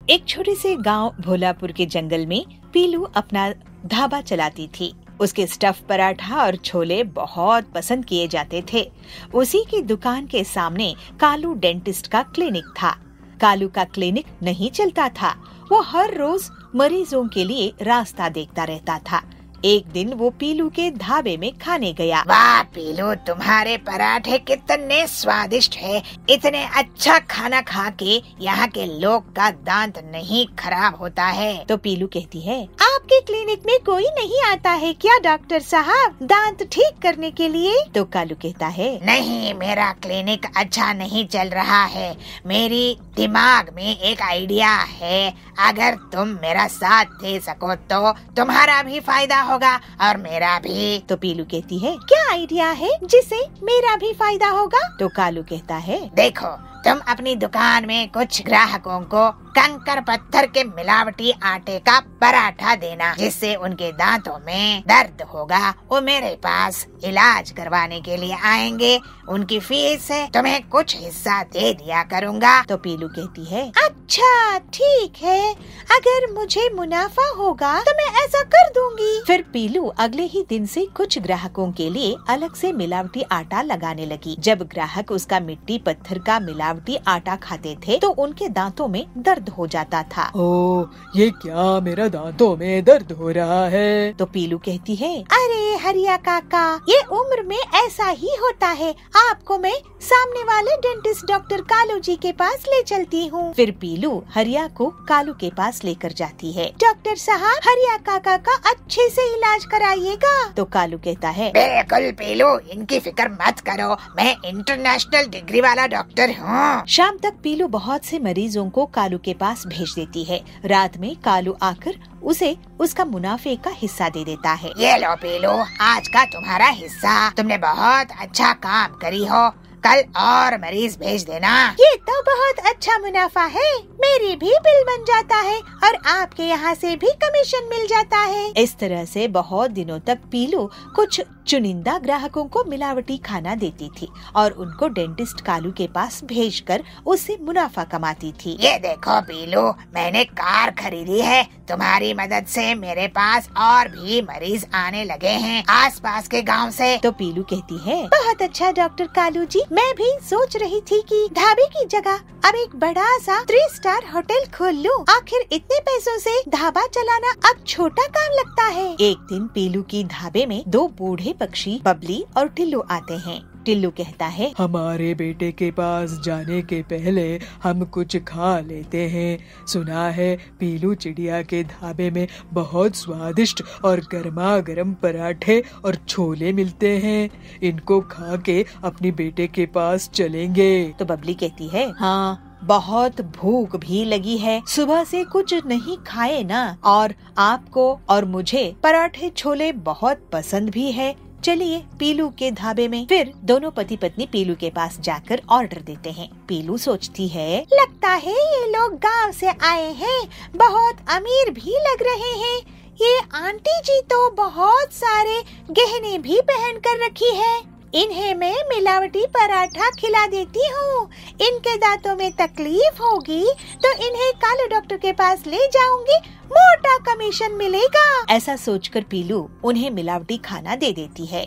एक छोटे से गांव भोलापुर के जंगल में पीलू अपना ढाबा चलाती थी। उसके स्टफ पराठा और छोले बहुत पसंद किए जाते थे। उसी की दुकान के सामने कालू डेंटिस्ट का क्लिनिक था। कालू का क्लिनिक नहीं चलता था। वो हर रोज मरीजों के लिए रास्ता देखता रहता था। एक दिन वो पीलू के ढाबे में खाने गया। वाह पीलू, तुम्हारे पराठे कितने स्वादिष्ट है। इतने अच्छा खाना खा के यहाँ के लोग का दांत नहीं खराब होता है। तो पीलू कहती है, आपके क्लिनिक में कोई नहीं आता है क्या डॉक्टर साहब दांत ठीक करने के लिए? तो कालू कहता है, नहीं, मेरा क्लिनिक अच्छा नहीं चल रहा है। मेरी दिमाग में एक आइडिया है। अगर तुम मेरा साथ दे सको तो तुम्हारा भी फायदा होगा और मेरा भी। तो पीलू कहती है, क्या आइडिया है जिससे मेरा भी फायदा होगा? तो कालू कहता है, देखो, तुम अपनी दुकान में कुछ ग्राहकों को कंकर पत्थर के मिलावटी आटे का पराठा देना, जिससे उनके दांतों में दर्द होगा। वो मेरे पास इलाज करवाने के लिए आएंगे। उनकी फीस से तुम्हें कुछ हिस्सा दे दिया करूँगा। तो पीलू कहती है, अच्छा ठीक है, अगर मुझे मुनाफा होगा तो मैं ऐसा कर दूंगी। फिर पीलू अगले ही दिन से कुछ ग्राहकों के लिए अलग से मिलावटी आटा लगाने लगी। जब ग्राहक उसका मिट्टी पत्थर का मिलावटी आटा खाते थे तो उनके दांतों में दर्द हो जाता था। ओह, ये क्या, मेरा दांतों में दर्द हो रहा है। तो पीलू कहती है, अरे हरिया काका, ये उम्र में ऐसा ही होता है। आपको मैं सामने वाले डेंटिस्ट डॉक्टर कालू जी के पास ले चलती हूँ। फिर पीलू हरिया को कालू के पास लेकर जाती है। डॉक्टर साहब, हरिया काका का अच्छे से इलाज कराइएगा। तो कालू कहता है, बिल्कुल पीलू, इनकी फिक्र मत करो, मैं इंटरनेशनल डिग्री वाला डॉक्टर हूँ। शाम तक पीलू बहुत से मरीजों को कालू के पास भेज देती है। रात में कालू आकर उसे उसका मुनाफे का हिस्सा दे देता है। ये लो पीलू, आज का तुम्हारा हिस्सा। तुमने बहुत अच्छा काम करी हो। कल और मरीज भेज देना। ये तो बहुत अच्छा मुनाफा है। मेरी भी बिल बन जाता है और आपके यहाँ से भी कमीशन मिल जाता है। इस तरह से बहुत दिनों तक पीलू कुछ चुनिंदा ग्राहकों को मिलावटी खाना देती थी और उनको डेंटिस्ट कालू के पास भेजकर उससे मुनाफा कमाती थी। ये देखो पीलू, मैंने कार खरीदी है। तुम्हारी मदद से मेरे पास और भी मरीज आने लगे हैं आसपास के गांव से। तो पीलू कहती है, बहुत अच्छा डॉक्टर कालू जी, मैं भी सोच रही थी कि ढाबे की जगह अब एक बड़ा सा 3 स्टार होटल खोल लूं। आखिर इतने पैसों से ढाबा चलाना अब छोटा काम लगता है। एक दिन पीलू की ढाबे में 2 बूढ़े पक्षी बबली और टिल्लू आते हैं। टिल्लू कहता है, हमारे बेटे के पास जाने के पहले हम कुछ खा लेते हैं। सुना है पीलू चिड़िया के ढाबे में बहुत स्वादिष्ट और गर्मा गर्म पराठे और छोले मिलते हैं। इनको खा के अपनी बेटे के पास चलेंगे। तो बबली कहती है, हाँ, बहुत भूख भी लगी है, सुबह से कुछ नहीं खाए ना, और आपको और मुझे पराठे छोले बहुत पसंद भी है। चलिए पीलू के ढाबे में। फिर दोनों पति पत्नी पीलू के पास जाकर ऑर्डर देते हैं। पीलू सोचती है, लगता है ये लोग गांव से आए हैं, बहुत अमीर भी लग रहे हैं। ये आंटी जी तो बहुत सारे गहने भी पहन कर रखी है। इन्हें मैं मिलावटी पराठा खिला देती हूँ। इनके दांतों में तकलीफ होगी तो इन्हें कालू डॉक्टर के पास ले जाऊंगी, मोटा कमीशन मिलेगा। ऐसा सोचकर पीलू उन्हें मिलावटी खाना दे देती है।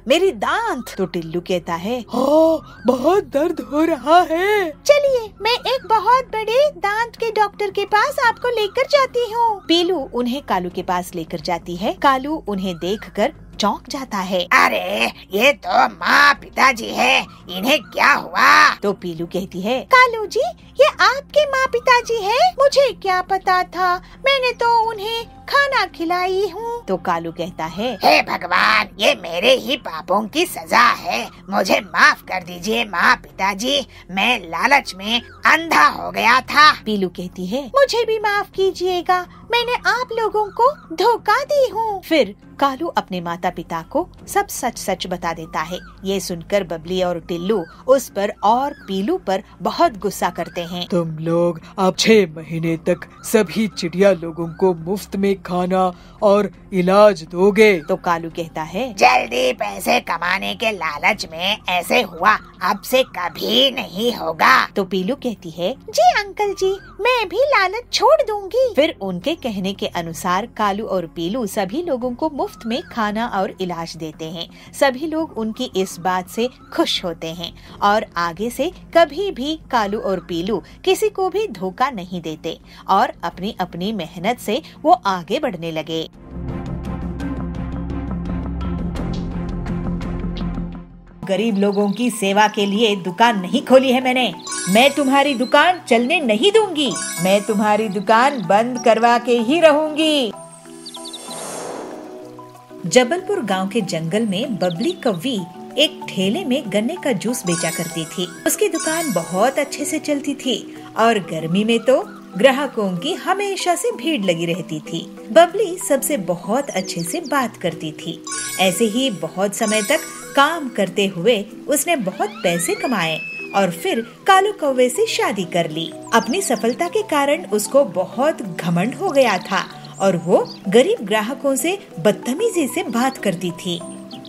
मेरी दांत। तो टिल्लू कहता है, बहुत दर्द हो रहा है। चलिए मैं एक बहुत बड़े दांत के डॉक्टर के पास आपको लेकर जाती हूँ। पीलू उन्हें कालू के पास लेकर जाती है। कालू उन्हें देखकर चौंक जाता है। अरे ये तो माँ पिताजी है, इन्हें क्या हुआ? तो पीलू कहती है, कालू जी, ये आपके माँ पिताजी हैं? मुझे क्या पता था, मैंने तो उन्हें खाना खिलाई हूँ। तो कालू कहता है, हे भगवान, ये मेरे ही पापों की सजा है। मुझे माफ कर दीजिए माँ पिताजी, मैं लालच में अंधा हो गया था। पीलू कहती है, मुझे भी माफ कीजिएगा, मैंने आप लोगों को धोखा दी हूँ। फिर कालू अपने माता पिता को सब सच सच बता देता है। ये सुनकर बबली और टिल्लू उस पर और पीलू पर बहुत गुस्सा करते हैं। तुम लोग अब 6 महीने महीने तक सभी चिड़िया लोगों को मुफ्त में खाना और इलाज दोगे? तो कालू कहता है, जल्दी पैसे कमाने के लालच में ऐसे हुआ, अब से कभी नहीं होगा। तो पीलू कहती है, जी अंकल जी, मैं भी लालच छोड़ दूंगी। फिर उनके कहने के अनुसार कालू और पीलू सभी लोगों को मुफ्त में खाना और इलाज देते हैं। सभी लोग उनकी इस बात से खुश होते हैं और आगे से कभी भी कालू और पीलू किसी को भी धोखा नहीं देते और अपनी अपनी मेहनत से वो आगे बढ़ने लगे। गरीब लोगों की सेवा के लिए दुकान नहीं खोली है मैंने। मैं तुम्हारी दुकान चलने नहीं दूंगी। मैं तुम्हारी दुकान बंद करवा के ही रहूंगी। जबलपुर गांव के जंगल में बबली कौवी एक ठेले में गन्ने का जूस बेचा करती थी। उसकी दुकान बहुत अच्छे से चलती थी और गर्मी में तो ग्राहकों की हमेशा से भीड़ लगी रहती थी। बबली सबसे बहुत अच्छे से बात करती थी। ऐसे ही बहुत समय तक काम करते हुए उसने बहुत पैसे कमाए और फिर कालू कौवे से शादी कर ली। अपनी सफलता के कारण उसको बहुत घमंड हो गया था और वो गरीब ग्राहकों से बदतमीजी से बात करती थी।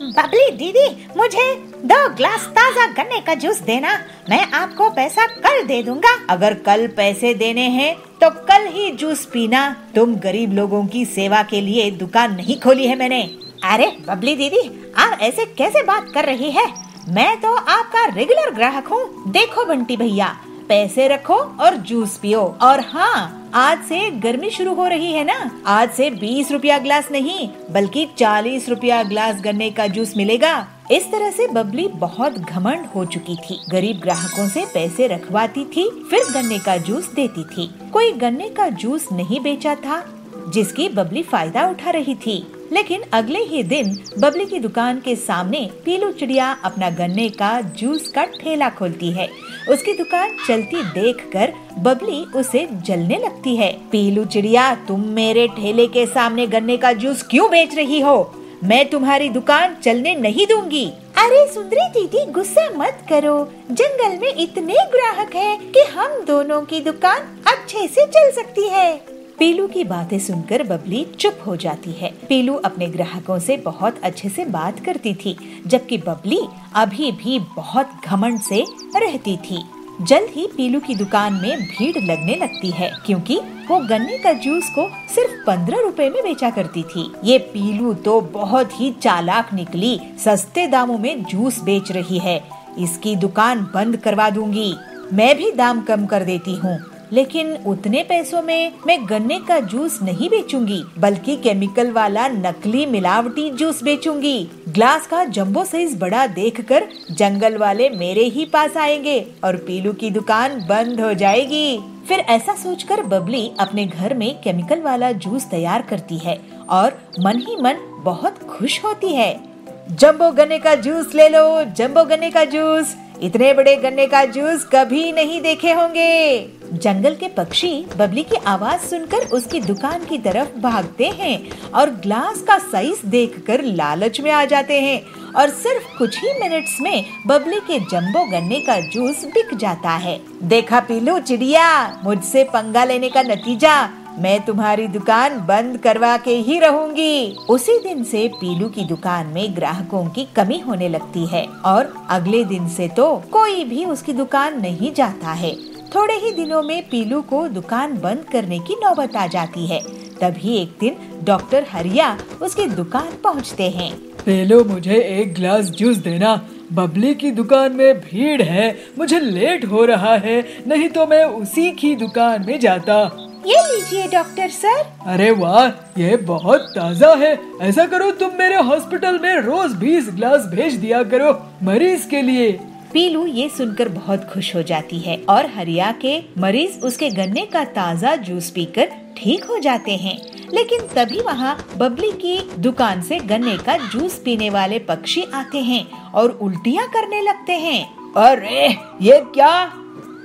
बबली दीदी, मुझे 2 ग्लास ताज़ा गन्ने का जूस देना, मैं आपको पैसा कल दे दूंगा। अगर कल पैसे देने हैं तो कल ही जूस पीना। तुम गरीब लोगों की सेवा के लिए दुकान नहीं खोली है मैंने। अरे बबली दीदी, आप ऐसे कैसे बात कर रही है? मैं तो आपका रेगुलर ग्राहक हूँ। देखो बंटी भैया, पैसे रखो और जूस पियो। और हाँ, आज से गर्मी शुरू हो रही है ना, आज से 20 रुपया ग्लास नहीं बल्कि 40 रुपया ग्लास गन्ने का जूस मिलेगा। इस तरह से बबली बहुत घमंड हो चुकी थी। गरीब ग्राहकों से पैसे रखवाती थी, फिर गन्ने का जूस देती थी। कोई गन्ने का जूस नहीं बेचा था जिसकी बबली फायदा उठा रही थी। लेकिन अगले ही दिन बबली की दुकान के सामने पीलू चिड़िया अपना गन्ने का जूस का ठेला खोलती है। उसकी दुकान चलती देखकर बबली उसे जलने लगती है। पीलू चिड़िया, तुम मेरे ठेले के सामने गन्ने का जूस क्यों बेच रही हो? मैं तुम्हारी दुकान चलने नहीं दूंगी। अरे सुंदरी दीदी, गुस्सा मत करो। जंगल में इतने ग्राहक हैं कि हम दोनों की दुकान अच्छे से चल सकती है। पीलू की बातें सुनकर बबली चुप हो जाती है। पीलू अपने ग्राहकों से बहुत अच्छे से बात करती थी, जबकि बबली अभी भी बहुत घमंड से रहती थी। जल्द ही पीलू की दुकान में भीड़ लगने लगती है, क्योंकि वो गन्ने का जूस को सिर्फ 15 रुपए में बेचा करती थी। ये पीलू तो बहुत ही चालाक निकली, सस्ते दामों में जूस बेच रही है। इसकी दुकान बंद करवा दूंगी। मैं भी दाम कम कर देती हूँ, लेकिन उतने पैसों में मैं गन्ने का जूस नहीं बेचूंगी, बल्कि केमिकल वाला नकली मिलावटी जूस बेचूंगी। ग्लास का जंबो साइज बड़ा देखकर जंगल वाले मेरे ही पास आएंगे और पीलू की दुकान बंद हो जाएगी। फिर ऐसा सोचकर बबली अपने घर में केमिकल वाला जूस तैयार करती है और मन ही मन बहुत खुश होती है। जंबो गन्ने का जूस ले लो, जंबो गन्ने का जूस। इतने बड़े गन्ने का जूस कभी नहीं देखे होंगे। जंगल के पक्षी बबली की आवाज सुनकर उसकी दुकान की तरफ भागते हैं और ग्लास का साइज देखकर लालच में आ जाते हैं और सिर्फ कुछ ही मिनट्स में बबली के जंबो गन्ने का जूस बिक जाता है। देखा पीलू चिड़िया, मुझसे पंगा लेने का नतीजा, मैं तुम्हारी दुकान बंद करवा के ही रहूंगी। उसी दिन से पीलू की दुकान में ग्राहकों की कमी होने लगती है और अगले दिन से तो कोई भी उसकी दुकान नहीं जाता है। थोड़े ही दिनों में पीलू को दुकान बंद करने की नौबत आ जाती है। तभी एक दिन डॉक्टर हरिया उसकी दुकान पहुंचते हैं। पीलू, मुझे 1 गिलास जूस देना। बबली की दुकान में भीड़ है, मुझे लेट हो रहा है, नहीं तो मैं उसी की दुकान में जाता। ये लीजिए डॉक्टर सर। अरे वाह, ये बहुत ताज़ा है। ऐसा करो, तुम मेरे हॉस्पिटल में रोज 20 गिलास भेज दिया करो मरीज के लिए। पीलू ये सुनकर बहुत खुश हो जाती है और हरिया के मरीज उसके गन्ने का ताज़ा जूस पीकर ठीक हो जाते हैं। लेकिन तभी वहाँ बबली की दुकान से गन्ने का जूस पीने वाले पक्षी आते हैं और उल्टियाँ करने लगते हैं। अरे ये क्या,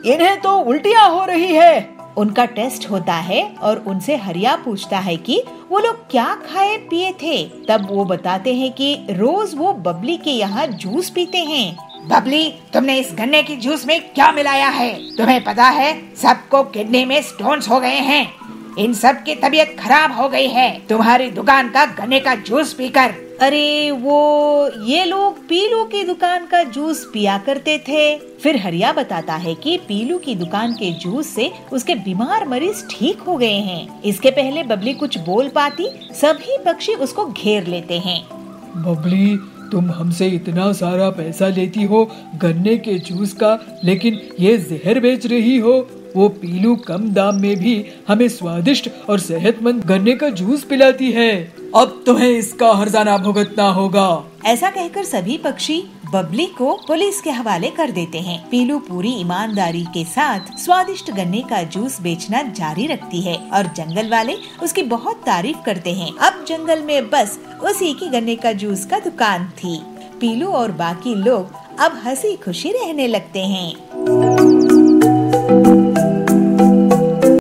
इन्हें तो उल्टियाँ हो रही है। उनका टेस्ट होता है और उनसे हरिया पूछता है कि वो लोग क्या खाए पिए थे। तब वो बताते हैं कि रोज वो बबली के यहाँ जूस पीते हैं। बबली, तुमने इस गन्ने की जूस में क्या मिलाया है? तुम्हें पता है सबको किडनी में स्टोन्स हो गए हैं। इन सब की तबीयत खराब हो गई है तुम्हारी दुकान का गन्ने का जूस पीकर। अरे ये लोग पीलू की दुकान का जूस पिया करते थे। फिर हरिया बताता है कि पीलू की दुकान के जूस से उसके बीमार मरीज ठीक हो गए हैं। इसके पहले बबली कुछ बोल पाती, सभी पक्षी उसको घेर लेते हैं। बबली, तुम हमसे इतना सारा पैसा लेती हो गन्ने के जूस का, लेकिन ये जहर बेच रही हो। वो पीलू कम दाम में भी हमें स्वादिष्ट और सेहतमंद गन्ने का जूस पिलाती है। अब तुम्हें इसका हर्जाना भुगतना होगा। ऐसा कहकर सभी पक्षी बबली को पुलिस के हवाले कर देते हैं। पीलू पूरी ईमानदारी के साथ स्वादिष्ट गन्ने का जूस बेचना जारी रखती है और जंगल वाले उसकी बहुत तारीफ करते हैं। अब जंगल में बस उसी की गन्ने का जूस का दुकान थी। पीलू और बाकी लोग अब हंसी खुशी रहने लगते हैं।